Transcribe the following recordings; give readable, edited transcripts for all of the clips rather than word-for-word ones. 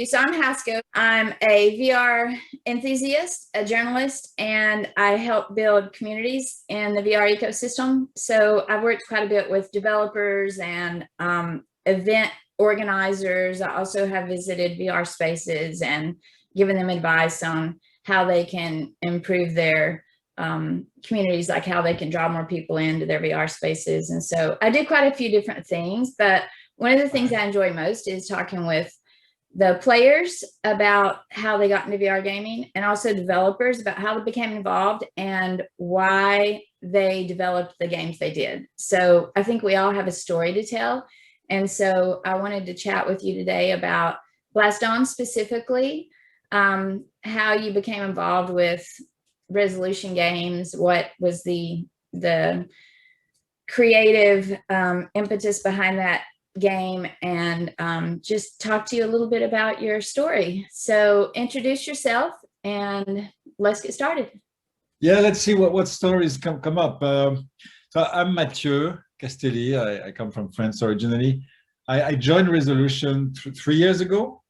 you. So I'm Haskell. I'm a VR enthusiast, a journalist, and I help build communities in the VR ecosystem. So I've worked quite a bit with developers and event organizers. I also have visited VR spaces and given them advice on how they can improve their communities, like how they can draw more people into their VR spaces. And so I do quite a few different things, but one of the things I enjoy most is talking with the players about how they got into VR gaming, and also developers about how they became involved and why they developed the games they did. So I think we all have a story to tell. And so I wanted to chat with you today about Blaston specifically, how you became involved with resolution games, what was the creative impetus behind that game, and just talk to you a little bit about your story. So introduce yourself and let's get started. Yeah, let's see what stories come up. So I'm Mathieu Castelli. I come from France originally. I joined Resolution 3 years ago.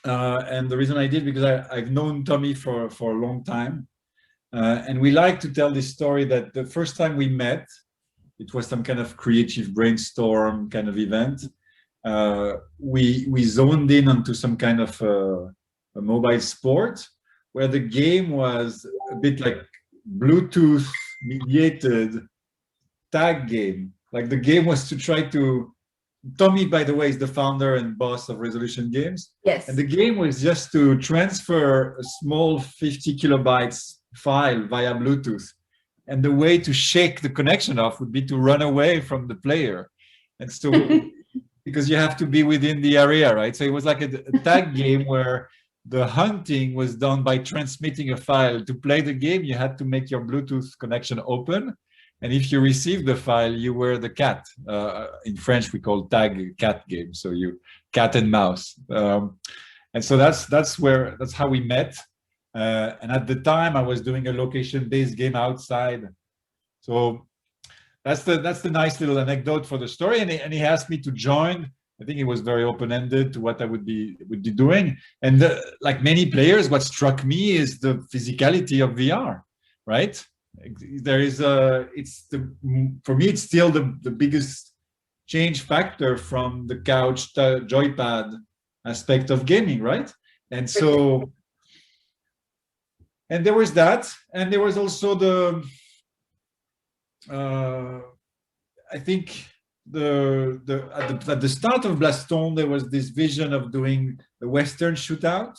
And the reason I did, because I've known Tommy for a long time. And we like to tell this story that the first time we met, it was some kind of creative brainstorm kind of event. We zoned in onto some kind of a mobile sport where the game was a bit like Bluetooth mediated tag game. Like the game was to try to, Tommy, by the way, is the founder and boss of Resolution Games. Yes. And the game was just to transfer a small 50 kilobytes file via Bluetooth. And the way to shake the connection off would be to run away from the player. And so, because you have to be within the area, right? So it was like a tag game where the hunting was done by transmitting a file. To play the game, you had to make your Bluetooth connection open. And if you received the file, you were the cat. In French, we call tag cat game. So you cat and mouse. And so that's how we met. And at the time, I was doing a location-based game outside. So that's the nice little anecdote for the story. And he asked me to join. I think it was very open-ended to what I would be doing. And like many players, what struck me is the physicality of VR, right? There is for me, it's still the biggest change factor from the couch joypad aspect of gaming, right? And so. And there was that, and there was also I think at the start of Blaston, there was this vision of doing the Western shootout,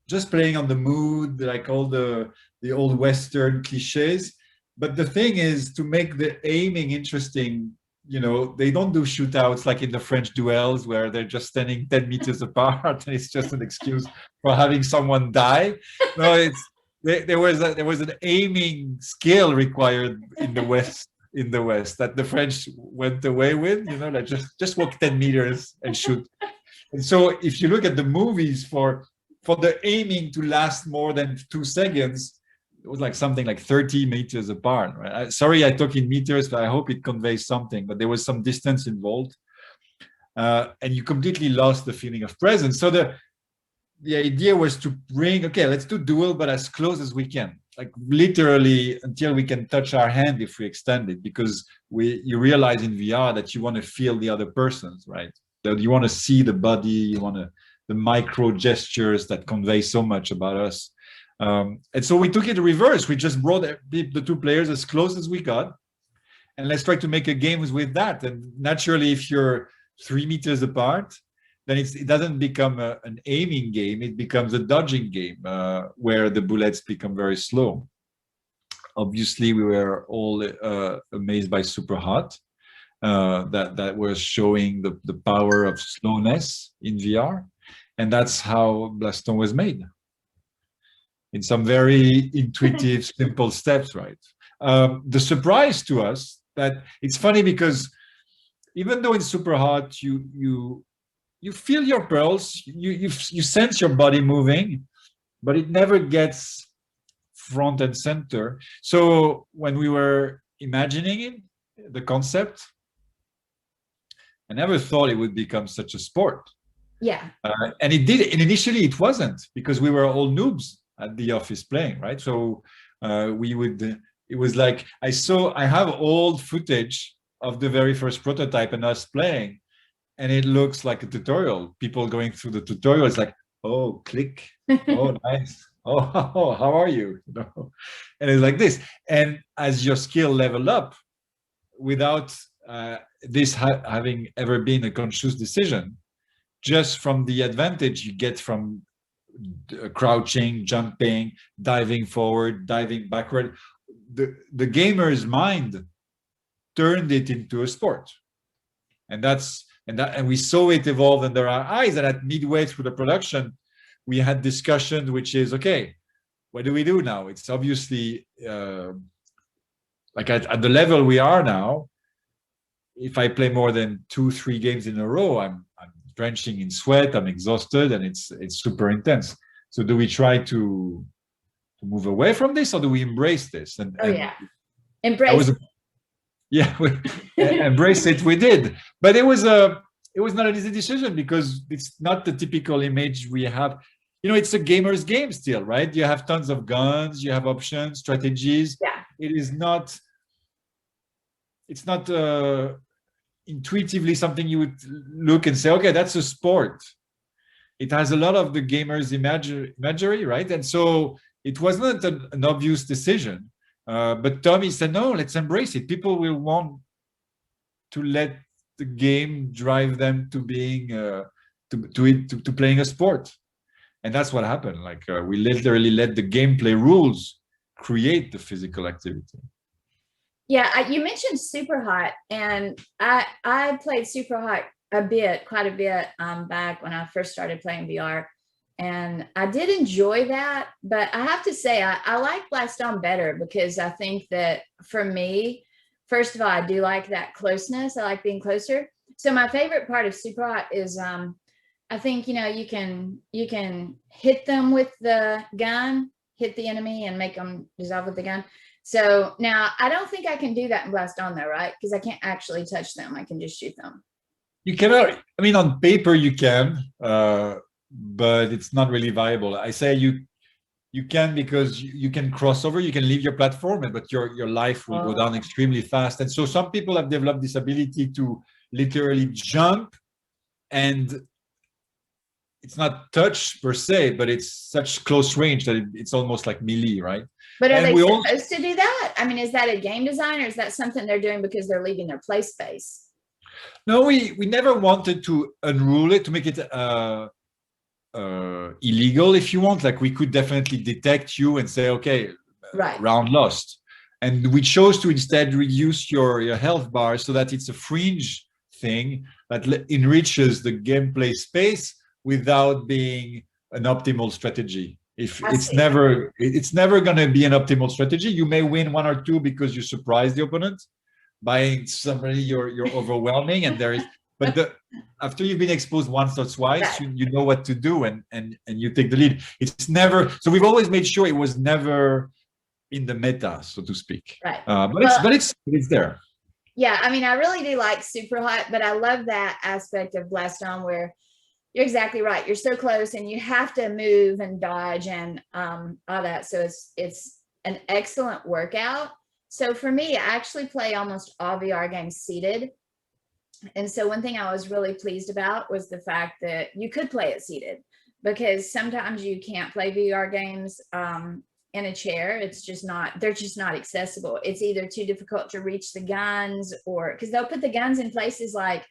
just playing on the mood, like all the old Western cliches. But the thing is to make the aiming interesting. You know, they don't do shootouts like in the French duels where they're just standing 10 meters apart and it's just an excuse for having someone die. No, there was an aiming skill required in the West that the French went away with. You know, like just walk 10 meters and shoot. And so if you look at the movies for the aiming to last more than 2 seconds, it was like something like 30 meters apart, right? Sorry, I talk in meters, but I hope it conveys something. But there was some distance involved, and you completely lost the feeling of presence. So the idea was to bring, okay, let's do duel, but as close as we can, like literally until we can touch our hand if we extend it, because you realize in VR that you want to feel the other person's, right? That you want to see the body, you want the micro gestures that convey so much about us. And so we took it reverse. We just brought the 2 players as close as we got, and let's try to make a game with that. And naturally, if you're 3 meters apart, then it doesn't become an aiming game. It becomes a dodging game where the bullets become very slow. Obviously, we were all amazed by Super Hot, that was showing the power of slowness in VR, and that's how Blaston was made. In some very intuitive, simple steps, right? The surprise to us that it's funny because even though in Super Hot you feel your pulse, you sense your body moving, but it never gets front and center. So when we were imagining it, the concept, I never thought it would become such a sport. Yeah. And it did. And initially, it wasn't, because we were all noobs at the office playing, right? So we would. It was like I have old footage of the very first prototype and us playing, and it looks like a tutorial. People going through the tutorial. It's like, oh, click. Oh, nice. Oh, how are you? You know, and it's like this. And as your skill level up, without this having ever been a conscious decision, just from the advantage you get from crouching, jumping, diving forward, diving backward, the gamer's mind turned it into a sport. And we saw it evolve under our eyes. And at midway through the production, we had discussion, which is, okay, what do we do now? It's obviously like at the level we are now, if I play more than 2-3 games in a row, I'm drenching in sweat, I'm exhausted, and it's super intense. So do we try to move away from this, or do we embrace this? And embrace. Embrace it. We did, but it was not an easy decision, because it's not the typical image we have. You know, it's a gamer's game still, right? You have tons of guns, you have options, strategies. Yeah. It's not intuitively something you would look and say, okay, that's a sport. It has a lot of the gamer's imagery, right? And so it was not an obvious decision. But Tommy said, no, let's embrace it. People will want to let the game drive them to being to playing a sport. And that's what happened. Like we literally let the gameplay rules create the physical activity. Yeah, you mentioned Super Hot, and I played Super Hot quite a bit back when I first started playing VR, and I did enjoy that. But I have to say, I like Blaston better, because I think that for me, first of all, I do like that closeness. I like being closer. So my favorite part of Super Hot is I think, you know, you can hit them with the gun, hit the enemy and make them dissolve with the gun. So now I don't think I can do that in Blaston though, right? Because I can't actually touch them. I can just shoot them. You cannot, I mean, on paper you can, but it's not really viable. I say you can, because you can cross over, you can leave your platform, but your life will go down extremely fast. And so some people have developed this ability to literally jump, and it's not touch per se, but it's such close range that it's almost like melee, right? But are they supposed to do that? I mean, is that a game design, or is that something they're doing because they're leaving their play space? No, we never wanted to unrule it, to make it illegal, if you want. Like we could definitely detect you and say, okay, right, round lost. And we chose to instead reduce your health bar so that it's a fringe thing that enriches the gameplay space without being an optimal strategy. If it's never going to be an optimal strategy. You may win 1 or 2 because you surprise the opponent by somebody you're overwhelming, and there is, but after you've been exposed once or twice, you know what to do, and you take the lead. It's never, so we've always made sure it was never in the meta, so to speak. Right. But it's there. Yeah, I mean, I really do like Super Hot, but I love that aspect of Blaston where you're exactly right. You're so close and you have to move and dodge and all that. So it's an excellent workout. So for me, I actually play almost all VR games seated. And so one thing I was really pleased about was the fact that you could play it seated, because sometimes you can't play VR games in a chair. It's just not, they're just not accessible. It's either too difficult to reach the guns, or because they'll put the guns in places like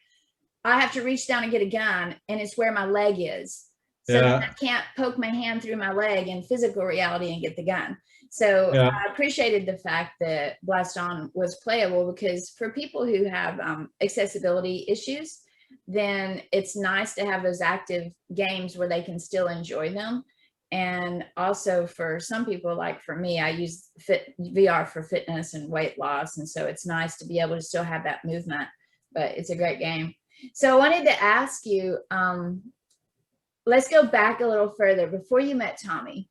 I have to reach down and get a gun and it's where my leg is. So I can't poke my hand through my leg in physical reality and get the gun. So I appreciated the fact that Blaston was playable, because for people who have accessibility issues, then it's nice to have those active games where they can still enjoy them. And also for some people, like for me, I use VR for fitness and weight loss. And so it's nice to be able to still have that movement, but it's a great game. So I wanted to ask you, let's go back a little further. Before you met Tommy,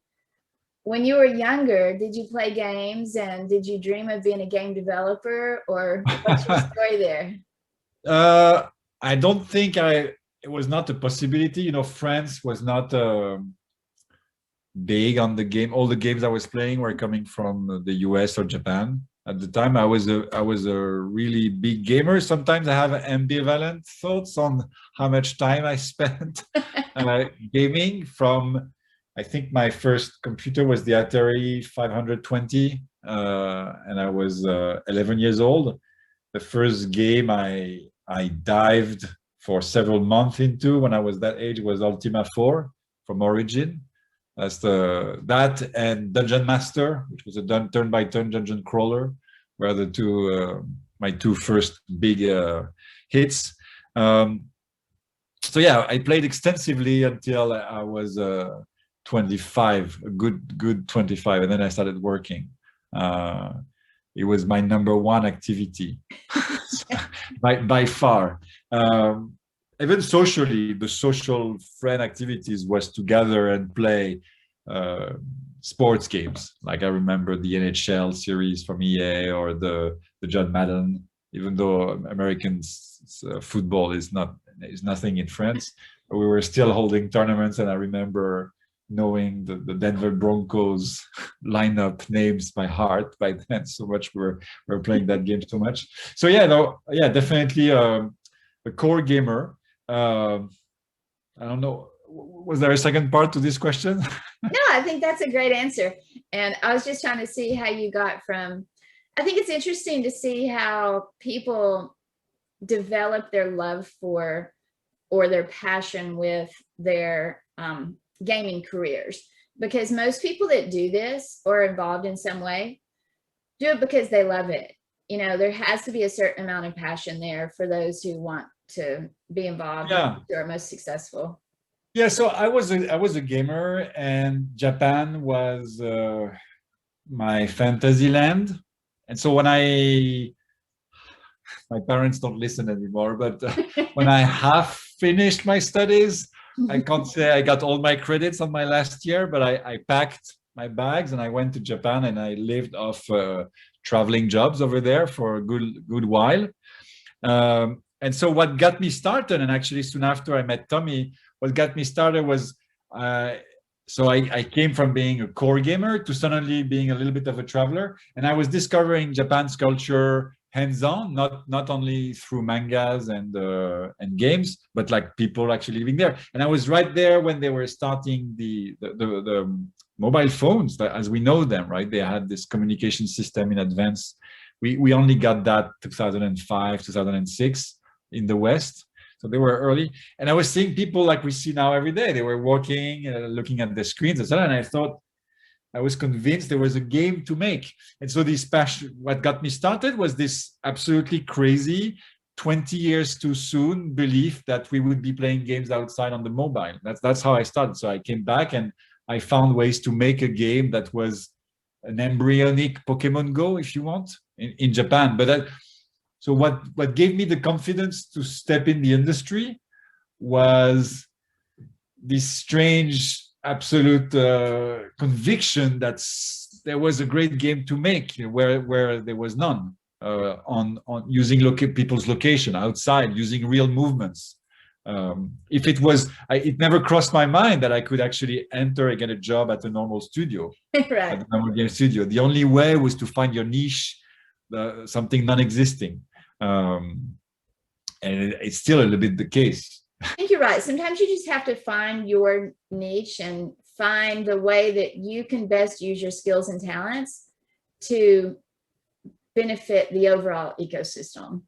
when you were younger, did you play games, and did you dream of being a game developer, or what's your story there? I don't think it was not a possibility. You know, France was not big on the game. All the games I was playing were coming from the US or Japan. At the time, I was a really big gamer. Sometimes I have ambivalent thoughts on how much time I spent gaming. From, I think my first computer was the Atari 520, and I was 11 years old. The first game I dived for several months into when I was that age was Ultima 4 from Origin. That's that and Dungeon Master, which was a turn-by-turn dungeon crawler, were the two my two first big hits. So yeah, I played extensively until I was 25, a good 25, and then I started working. It was my number one activity by far. Even socially, the social friend activities was to gather and play sports games. Like I remember the NHL series from EA or the John Madden. Even though American football is nothing in France, but we were still holding tournaments, and I remember knowing the Denver Broncos lineup names by heart by then. So much we were playing that game so much. So yeah, no, yeah, definitely a core gamer. I don't know. Was there a second part to this question? No, I think that's a great answer. And I was just trying to see how you got from, I think it's interesting to see how people develop their love for or their passion with their gaming careers. Because most people that do this or are involved in some way do it because they love it. You know, there has to be a certain amount of passion there for those who want to be involved, Yeah. who are most successful. Yeah, so I was a gamer, and Japan was my fantasy land. And so when my parents don't listen anymore, but when I half finished my studies, I can't say I got all my credits on my last year, but I packed my bags and I went to Japan, and I lived off traveling jobs over there for a good while. And so what got me started, and actually soon after I met Tommy, what got me started was, so I came from being a core gamer to suddenly being a little bit of a traveler, and I was discovering Japan's culture hands-on, not only through mangas and games, but like people actually living there. And I was right there when they were starting the mobile phones as we know them, right? They had this communication system in advance. We only got that 2005, 2006 in the West. So they were early. And I was seeing people like we see now every day. They were walking, looking at the screens, etc. And I thought, I was convinced there was a game to make. And so this passion, what got me started was this absolutely crazy 20 years too soon belief that we would be playing games outside on the mobile. That's how I started. So I came back and I found ways to make a game that was an embryonic Pokemon Go, if you want, in Japan. But so what gave me the confidence to step in the industry was this strange absolute conviction that there was a great game to make where there was none, on using people's location outside, using real movements. If it was, it never crossed my mind that I could actually enter and get a job at a normal studio, Right. at a normal game studio. The only way was to find your niche, something non-existing. And it's still a little bit the case. I think you're right. Sometimes you just have to find your niche and find the way that you can best use your skills and talents to benefit the overall ecosystem.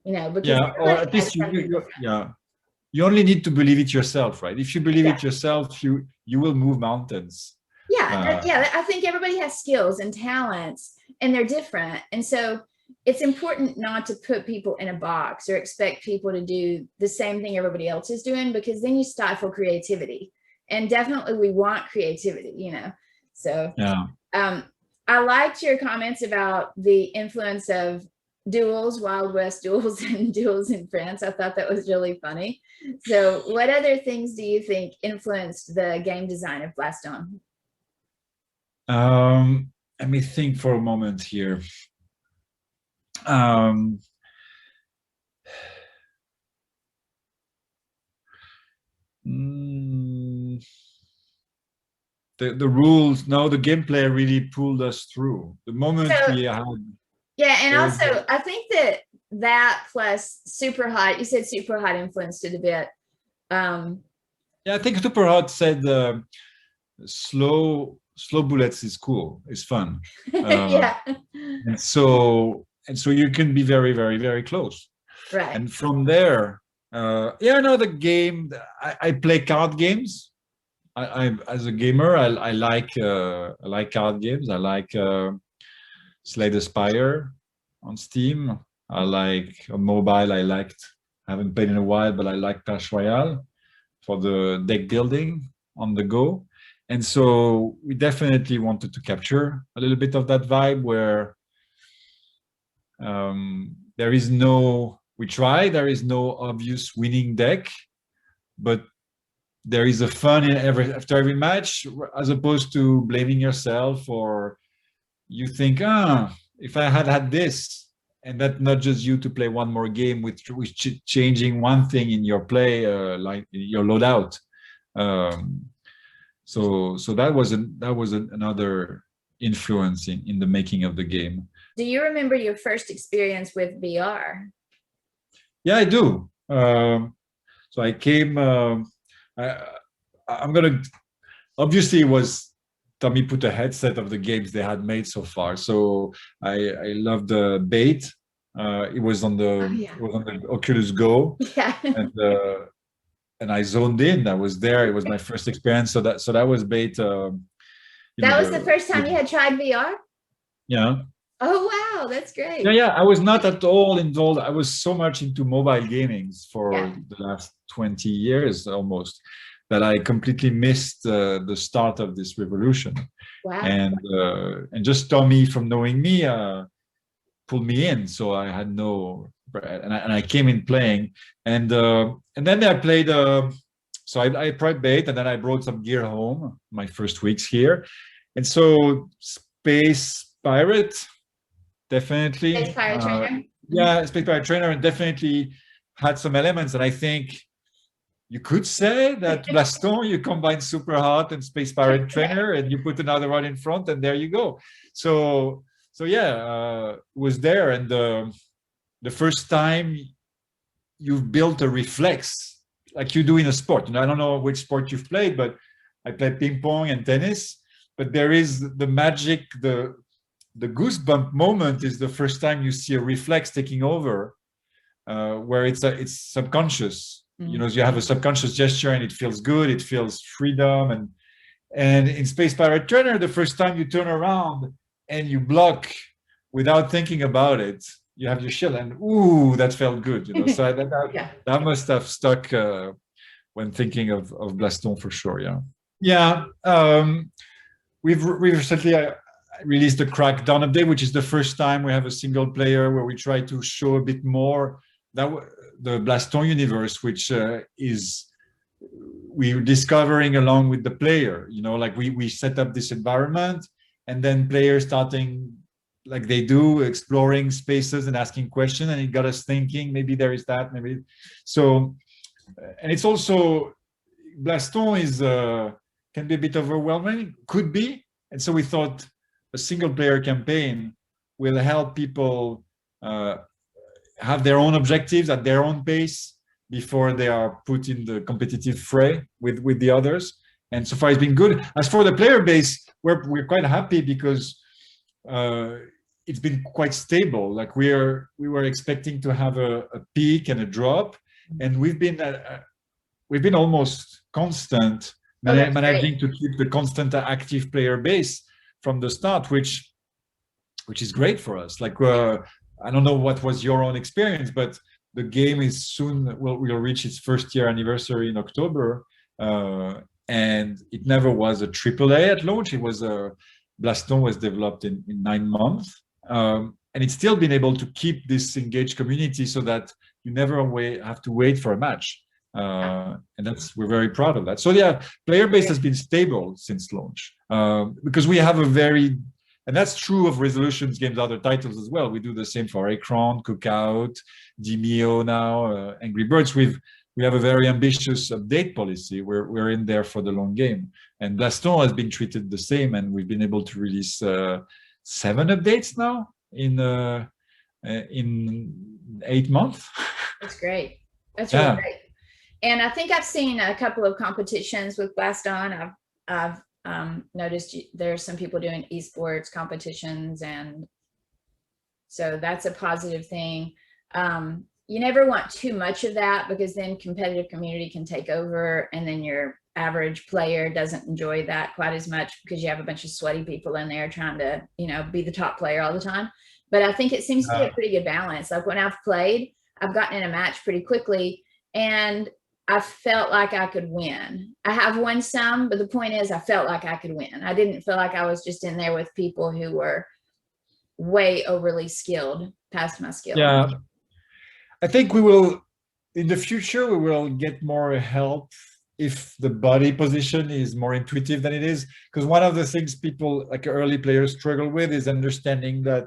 You know, because yeah, or at least you only need to believe it yourself, right? If you believe it yourself, you will move mountains. I think everybody has skills and talents, and they're different, and so it's important not to put people in a box or expect people to do the same thing everybody else is doing, because then you stifle creativity. And definitely we want creativity, you know. So I liked your comments about the influence of duels, Wild West duels, and duels in France. I thought that was really funny. So what other things do you think influenced the game design of Blaston? Let me think for a moment here. Mm, the rules, no, the gameplay really pulled us through. The moment So, we had, yeah, and there was, also I think that plus super hot, you said super hot influenced it a bit. yeah, I think Super Hot said slow bullets is cool, it's fun. Yeah. And so you can be very, very, very close. Right. And from there, yeah, no, the game, I play card games. I as a gamer, I like card games. I like Slay the Spire on Steam. I like on mobile. I haven't played in a while, but I like Clash Royale for the deck building on the go. And so we definitely wanted to capture a little bit of that vibe where there is no, we try, there is no obvious winning deck, but there is a fun in after every match, as opposed to blaming yourself, or you think, if I had had this, and that nudges you to play one more game with changing one thing in your play, like your loadout. So another influence in the making of the game. Do you remember your first experience with VR? Yeah, I do. So I came. I'm gonna. Obviously, it was Tommy put a headset of the games they had made so far. So I loved the Bait. It was on the it was on the Oculus Go. Yeah. And I zoned in. I was there. It was my first experience. So that was Bait. That was the first time you had tried VR? Yeah. Oh, wow. That's great. Yeah, I was not at all involved. I was so much into mobile gaming for the last 20 years almost that I completely missed the start of this revolution. Wow. And just Tommy, from knowing me, pulled me in. So I had no, and I came in playing, and then I played. So I tried Bait, and then I brought some gear home my first weeks here, and so Space Pirate. Definitely. Space Pirate Trainer. Yeah, Space Pirate Trainer, and definitely had some elements. And I think you could say that Blaston, you combine Super Hot and Space Pirate Trainer, and you put another one in front, and there you go. So yeah, was there. And the first time you've built a reflex, like you do in a sport. And I don't know which sport you've played, but I played ping pong and tennis. But there is the magic, the goosebump moment is the first time you see a reflex taking over, where it's subconscious. Mm-hmm. You know, you have a subconscious gesture, and it feels good. It feels freedom, and in Space Pirate Trainer, the first time you turn around and you block without thinking about it, you have your shield, and ooh, that felt good. You know, so that must have stuck when thinking of Blaston for sure. Yeah. We've recently. Released the Crackdown update, which is the first time we have a single player where we try to show a bit more that the Blaston universe, which is we're discovering along with the player. You know, like we set up this environment, and then players starting like they do, exploring spaces and asking questions, and it got us thinking. Maybe there is that. Maybe so, and it's also Blaston is can be a bit overwhelming. Could be, and so we thought a single player campaign will help people have their own objectives at their own pace before they are put in the competitive fray with the others. And so far it's been good. As for the player base, we're quite happy because it's been quite stable. Like we were expecting to have a peak and a drop, and we've been almost constant, managing to keep the constant active player base from the start, which is great for us. Like I don't know what was your own experience, but the game is soon will reach its first year anniversary in October, and it never was a AAA at launch. It was Blaston was developed in 9 months, and it's still been able to keep this engaged community so that you never have to wait for a match. And we're very proud of that. So yeah, player base has been stable since launch, because we have and that's true of Resolutions games, other titles as well. We do the same for Akron, Cookout, Demio now, Angry Birds. We've we have a very ambitious update policy. We're in there for the long game. And Blaston has been treated the same, and we've been able to release 7 updates now in 8 months. That's great. That's really Yeah. great. And I think I've seen a couple of competitions with Blaston. I've noticed there's some people doing esports competitions, and so that's a positive thing. You never want too much of that, because then competitive community can take over, and then your average player doesn't enjoy that quite as much, because you have a bunch of sweaty people in there trying to, you know, be the top player all the time. But I think it seems to be a pretty good balance. Like when I've played, I've gotten in a match pretty quickly, and I felt like I could win. I have won some, but the point is I felt like I could win. I didn't feel like I was just in there with people who were way overly skilled past my skill. Yeah. I think we will, in the future, we will get more help if the body position is more intuitive than it is. Because one of the things people, like early players, struggle with is understanding that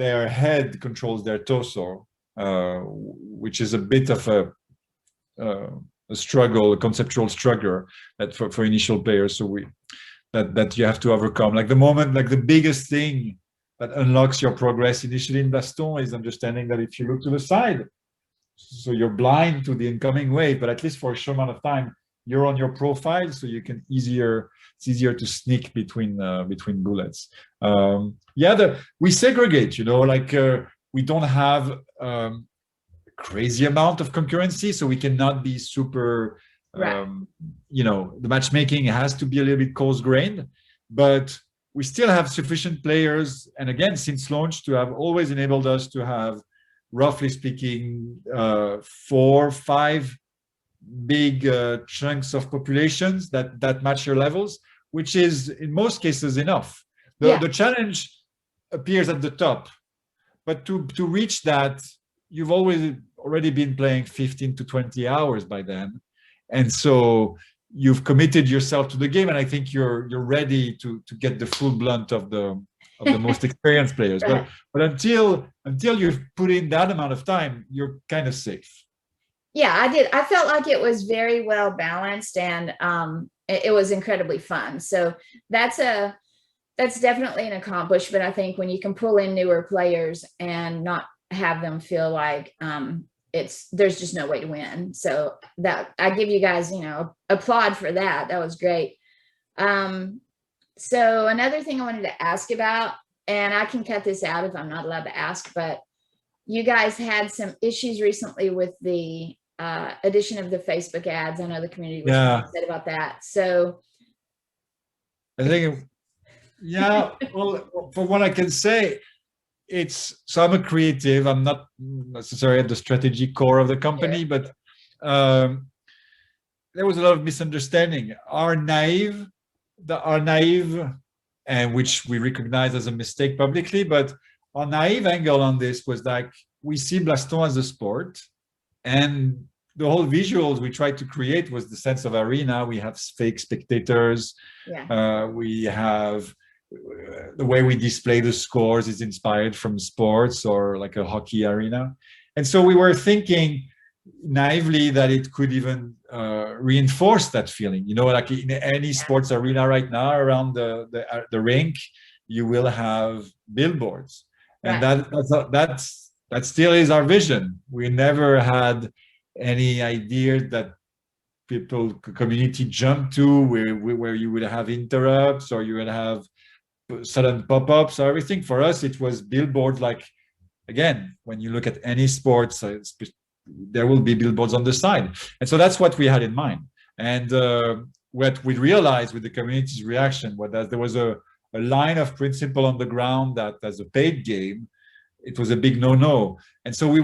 their head controls their torso, which is a bit of a struggle, a conceptual struggle that for initial players. So that you have to overcome. Like the moment, like the biggest thing that unlocks your progress initially in Blaston is understanding that if you look to the side, so you're blind to the incoming wave, but at least for a short amount of time, you're on your profile, so you can it's easier to sneak between bullets. We segregate, you know, like we don't have crazy amount of concurrency, so we cannot be super, you know, the matchmaking has to be a little bit coarse-grained, but we still have sufficient players, and again, since launch, to have always enabled us to have, roughly speaking, 4 or 5 big chunks of populations that match your levels, which is in most cases enough. The challenge appears at the top, but to reach that, you've already been playing 15 to 20 hours by then, and so you've committed yourself to the game, and I think you're ready to get the full blunt of the most experienced players. Right. But until you've put in that amount of time, you're kind of safe. Yeah, I did. I felt like it was very well balanced, and it was incredibly fun. So that's definitely an accomplishment. I think when you can pull in newer players and not have them feel like there's just no way to win. So that I give you guys, you know, applaud for that. That was great. So another thing I wanted to ask about, and I can cut this out if I'm not allowed to ask, but you guys had some issues recently with the addition of the Facebook ads. I know the community was upset about that. So I think, well, for what I can say, so I'm a creative. I'm not necessarily at the strategy core of the company, but there was a lot of misunderstanding. Our naive, and which we recognize as a mistake publicly, but our naive angle on this was like, we see Blaston as a sport, and the whole visuals we tried to create was the sense of arena. We have fake spectators. We have the way we display the scores is inspired from sports or like a hockey arena. And so we were thinking naively that it could even reinforce that feeling. You know, like in any sports arena right now around the rink, you will have billboards. And that still is our vision. We never had any idea that community jump to where you would have interrupts or you would have sudden pop-ups or everything. For us, it was billboards. Like, again, when you look at any sports, there will be billboards on the side. And so that's what we had in mind. And what we realized with the community's reaction was that there was a line of principle on the ground that as a paid game, it was a big no-no. And so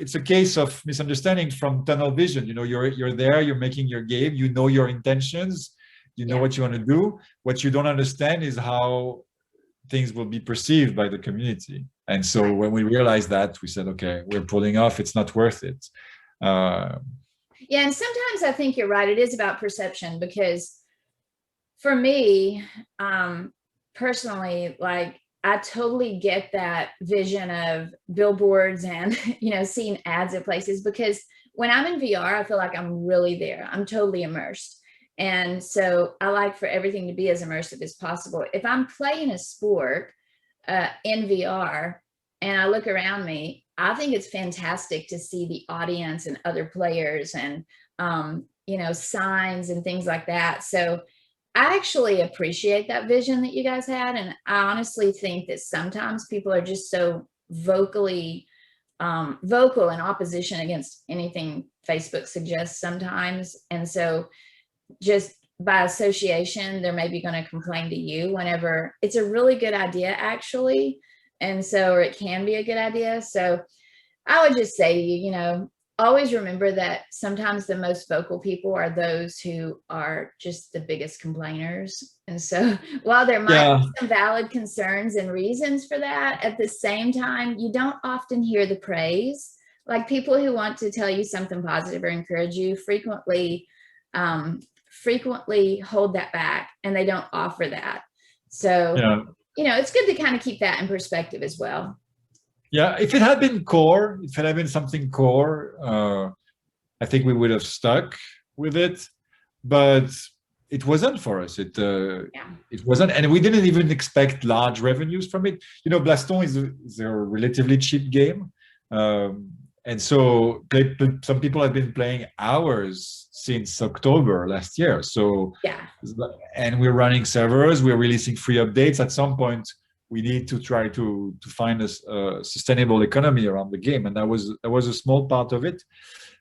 it's a case of misunderstanding from tunnel vision. You know, you're there, you're making your game, you know your intentions, you know what you want to do. What you don't understand is how things will be perceived by the community. And so when we realized that, we said, okay, we're pulling off, it's not worth it. And sometimes I think you're right. It is about perception, because for me, personally, like, I totally get that vision of billboards and, you know, seeing ads at places, because when I'm in VR, I feel like I'm really there. I'm totally immersed. And so I like for everything to be as immersive as possible. If I'm playing a sport in VR and I look around me, I think it's fantastic to see the audience and other players and, signs and things like that. So I actually appreciate that vision that you guys had. And I honestly think that sometimes people are just so vocal in opposition against anything Facebook suggests sometimes. And so just by association, they're maybe going to complain to you whenever it's a really good idea, actually. And so, or it can be a good idea. So I would just say to you, always remember that sometimes the most vocal people are those who are just the biggest complainers. And so while there might be some valid concerns and reasons for that, at the same time, you don't often hear the praise. Like people who want to tell you something positive or encourage you frequently hold that back, and they don't offer that. So, it's good to kind of keep that in perspective as well. Yeah, if it had been core, if it had been something core, I think we would have stuck with it, but it wasn't for us. It wasn't, and we didn't even expect large revenues from it. Blaston is a relatively cheap game, and so some people have been playing hours since October last year. So and we're running servers, we're releasing free updates. At some point, we need to try to find a sustainable economy around the game, and that was a small part of it.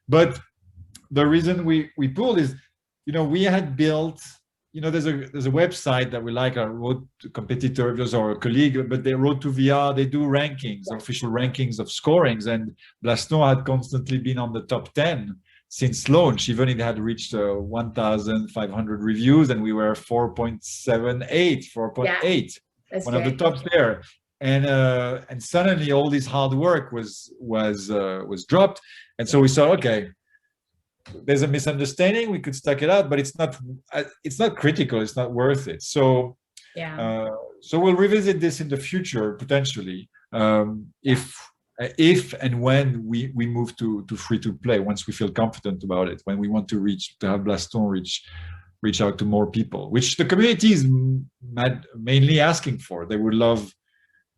But the reason we pulled is, we had built, there's a website that we like, our Road to competitors or a colleague, but they Road to VR, they do rankings, official rankings of scorings, and Blaston had constantly been on the top 10 since launch, even it had reached 1,500 reviews, and we were 4.78, 4.8. That's one great. of the tops there, and suddenly all this hard work was dropped, and so we thought, okay, there's a misunderstanding, we could stuck it out, but it's not critical, it's not worth it. So so we'll revisit this in the future potentially, if and when we move to free to play, once we feel confident about it, when we want to have Blaston reach out to more people, which the community is mainly asking for. They would love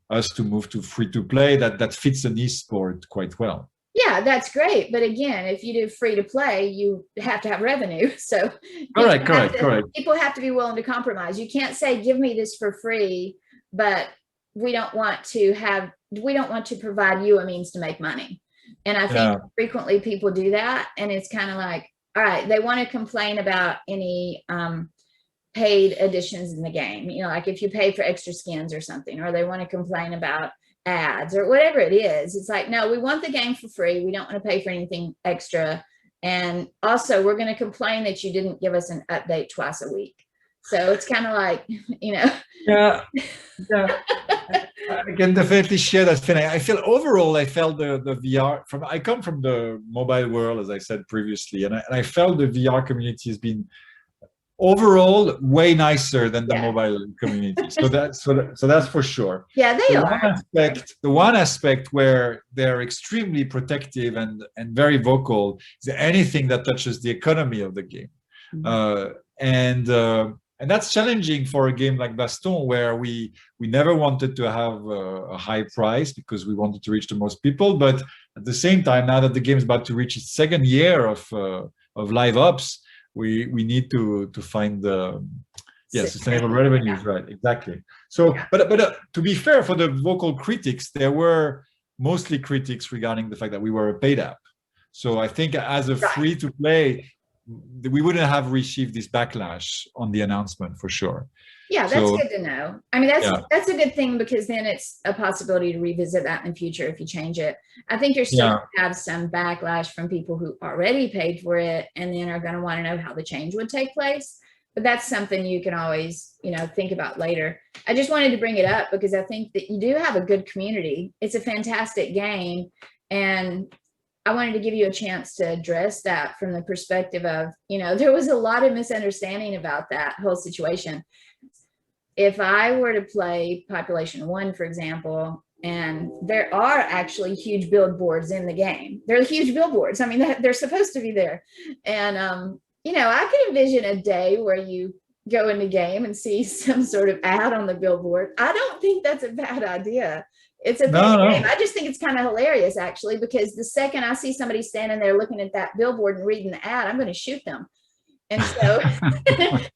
us to move to free to play. That fits an esport quite well. Yeah, that's great. But again, if you do free to play, you have to have revenue. So correct. People have to be willing to compromise. You can't say, give me this for free, but we don't want to provide you a means to make money. And I think frequently people do that. And it's kind of like, all right, they want to complain about any paid additions in the game, like if you pay for extra skins or something, or they want to complain about ads or whatever it is. It's like, no, we want the game for free. We don't want to pay for anything extra. And also, we're going to complain that you didn't give us an update twice a week. So it's kind of like, Yeah. I can definitely share that feeling. I feel overall, I felt the VR I come from the mobile world, as I said previously, and I felt the VR community has been overall way nicer than the mobile community. So that's for sure. Yeah, they are. The one aspect where they're extremely protective and very vocal is anything that touches the economy of the game. And that's challenging for a game like Blaston, where we never wanted to have a high price because we wanted to reach the most people. But at the same time, now that the game is about to reach its second year of live ops, we need to find the sustainable revenues, right? Exactly. So, but to be fair, for the vocal critics, there were mostly critics regarding the fact that we were a paid app. So I think as a free to play, we wouldn't have received this backlash on the announcement for sure. Yeah, that's good to know. I mean, that's a good thing, because then it's a possibility to revisit that in the future if you change it. I think you're still going to have some backlash from people who already paid for it and then are going to want to know how the change would take place. But that's something you can always, think about later. I just wanted to bring it up because I think that you do have a good community. It's a fantastic game, and I wanted to give you a chance to address that from the perspective of, there was a lot of misunderstanding about that whole situation. If I were to play Population 1, for example, And there are actually huge billboards in the game. They're huge billboards. I mean, they're supposed to be there. And, I can envision a day where you go in the game and see some sort of ad on the billboard. I don't think that's a bad idea. It's a big game. I just think it's kind of hilarious, actually, because the second I see somebody standing there looking at that billboard and reading the ad, I'm going to shoot them. And so,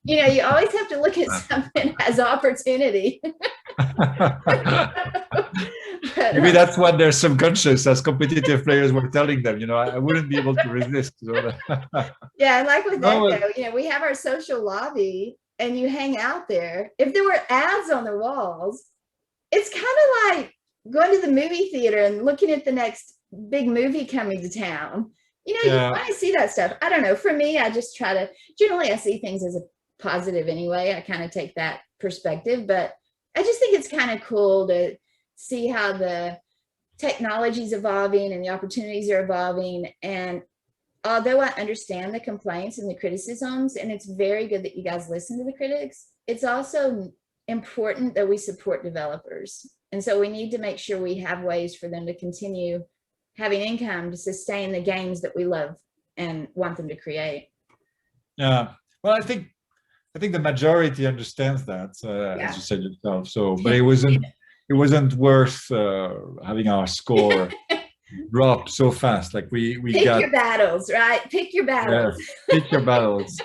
you always have to look at something as opportunity. Maybe that's what their subconscious, as competitive players, were telling them. I wouldn't be able to resist. Yeah, and like with that, we have our social lobby, and you hang out there. If there were ads on the walls, it's kind of like going to the movie theater and looking at the next big movie coming to town. You want to see that stuff. I don't know. For me, I just try to, generally I see things as a positive anyway. I kind of take that perspective, but I just think it's kind of cool to see how the technology is evolving and the opportunities are evolving. And although I understand the complaints and the criticisms, and it's very good that you guys listen to the critics, it's also important that we support developers. And so we need to make sure we have ways for them to continue having income to sustain the games that we love and want them to create. Yeah, well, I think the majority understands that, as you said yourself. So, but it wasn't worth having our score drop so fast. Like we pick your battles, right? Pick your battles. Yeah, pick your battles.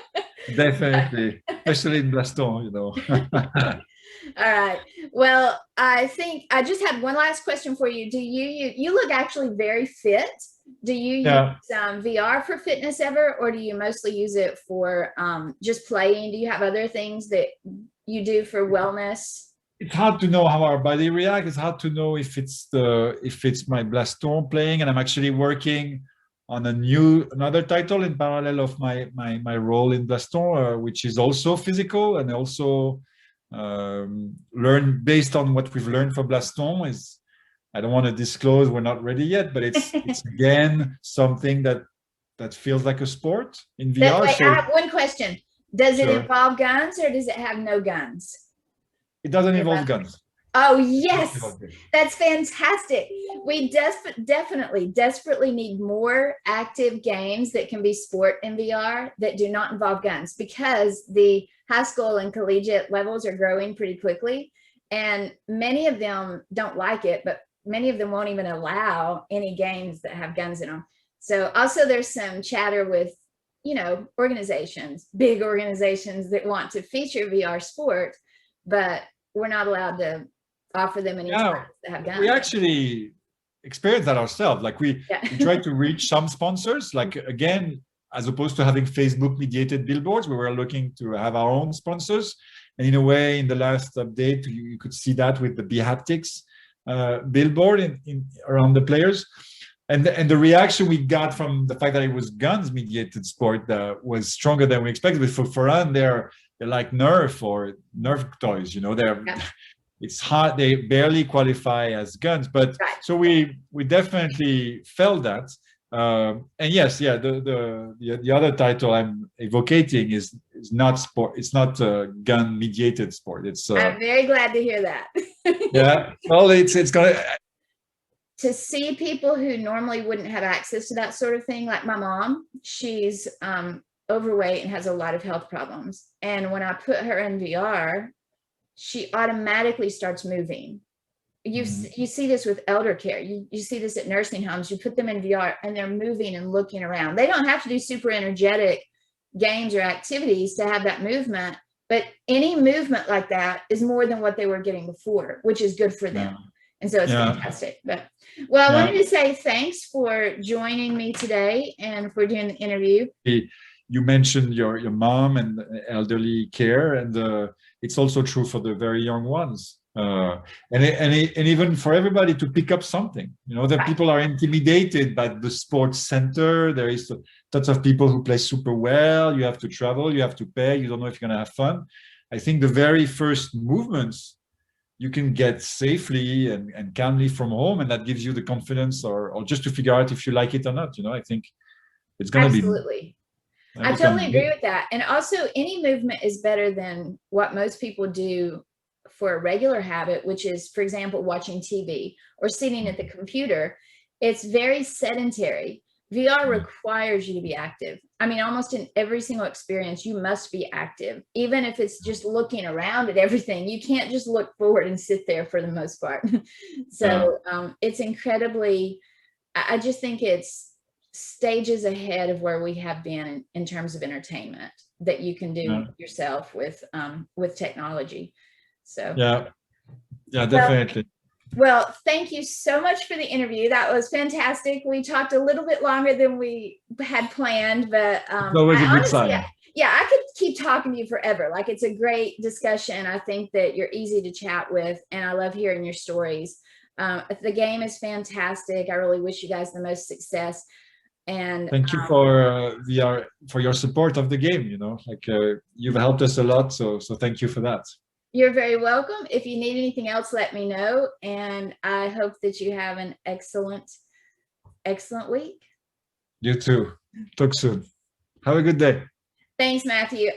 Definitely, especially in Blaston, All right. Well, I think I just had one last question for you. Do you look actually very fit? Do you use VR for fitness ever, or do you mostly use it for just playing? Do you have other things that you do for wellness? It's hard to know how our body reacts. It's hard to know if it's my Blaston playing, and I'm actually working on another title in parallel of my role in Blaston, which is also physical and also learn based on what we've learned for Blaston. Is I don't want to disclose, we're not ready yet, but it's again something that feels like a sport in VR. Wait, I have one question. Does it involve guns, or does it have no guns? It doesn't involve guns. Oh, yes. That's fantastic. We desperately need more active games that can be sport in VR that do not involve guns, because the high school and collegiate levels are growing pretty quickly. And many of them don't like it, but many of them won't even allow any games that have guns in them. So also there's some chatter with, big organizations that want to feature VR sport, but we're not allowed to offer them any that have guns. We actually experienced that ourselves. Like we tried to reach some sponsors, like again, as opposed to having Facebook mediated billboards, we were looking to have our own sponsors. And in a way, in the last update, you could see that with the BHaptics billboard around the players. And the reaction we got from the fact that it was guns mediated sport was stronger than we expected. But for us, they're like Nerf toys, it's hard, they barely qualify as guns, but so we definitely felt that. And yes, the other title I'm evocating is not sport. It's not gun mediated sport. It's I'm very glad to hear that. Yeah, well, it's gonna to see people who normally wouldn't have access to that sort of thing, like my mom. She's overweight and has a lot of health problems, and when I put her in VR, she automatically starts moving. You see this with elder care. You see this at nursing homes. You put them in VR and they're moving and looking around. They don't have to do super energetic games or activities to have that movement, but any movement like that is more than what they were getting before, which is good for them. And so it's fantastic. But I wanted to say thanks for joining me today and for doing the interview. You mentioned your mom and elderly care, and it's also true for the very young ones, and even for everybody to pick up something. That people are intimidated by the sports center. There is lots of people who play super well. You have to travel, you have to pay, you don't know if you're gonna have fun. I think the very first movements you can get safely and calmly from home, and that gives you the confidence, or just to figure out if you like it or not. I think it's gonna be absolutely. I totally agree with that. And also, any movement is better than what most people do for a regular habit, which is, for example, watching TV or sitting at the computer, it's very sedentary. VR requires you to be active. I mean, almost in every single experience, you must be active, even if it's just looking around at everything. You can't just look forward and sit there for the most part. So it's incredibly, I just think it's stages ahead of where we have been in terms of entertainment that you can do yourself with technology. So yeah, definitely. Well, thank you so much for the interview. That was fantastic. We talked a little bit longer than we had planned, but It's always a good sign. Yeah, I could keep talking to you forever. Like, it's a great discussion. I think that you're easy to chat with, and I love hearing your stories. The game is fantastic. I really wish you guys the most success. And thank you for VR, for your support of the game. You know, like you've helped us a lot. So thank you for that. You're very welcome. If you need anything else, let me know. And I hope that you have an excellent week. You too. Talk soon. Have a good day. Thanks, Matthew.